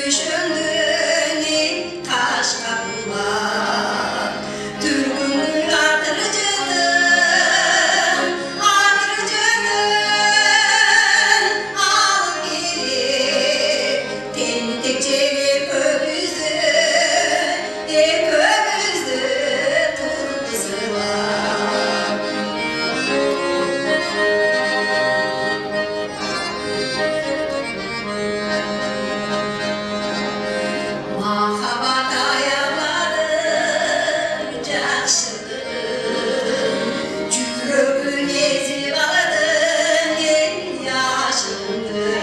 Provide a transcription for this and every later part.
düşündüğün taş kapılar. Türk'ün kadırcının, ağırcının alıp gelip tentekçeli kömüzdü, kömüzdü turkusu var. Mahabat ayarladı caşının, cürökün ezi bağladın en yaşındın.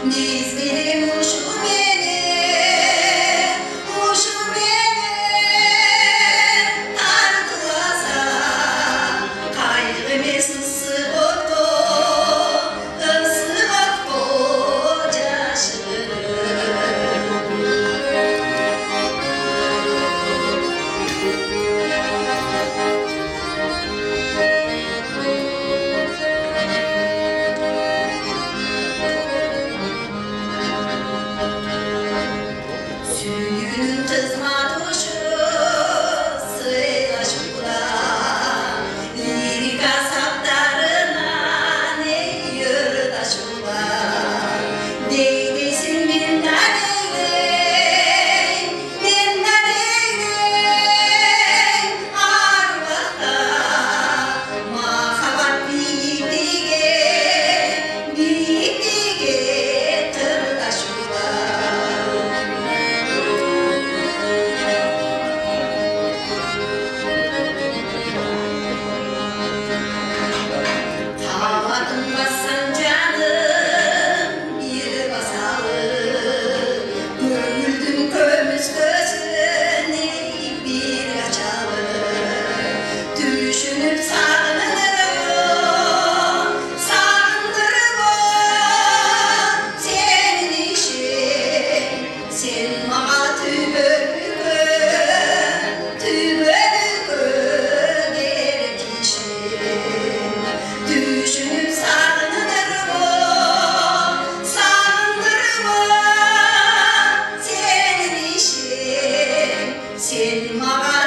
Mizgilim uşum beni tartılasa, kaygımız ısı otko caşının. Süyünün kızma tuşu sıylaşıkla, lirik asaplarına ne yırdaşıkla. Değilsin minnet eyleyin arvada, mahabat büyüklüğe tırdaşıkla. Tavadım basan canım bir basalım, gönüldüm kömüz gözünü bir açalım. Düşünüp sağlanırım senin işin, sen bana tübörükü gerek işin. Düşünüp sağlanırım senin işin, sen bana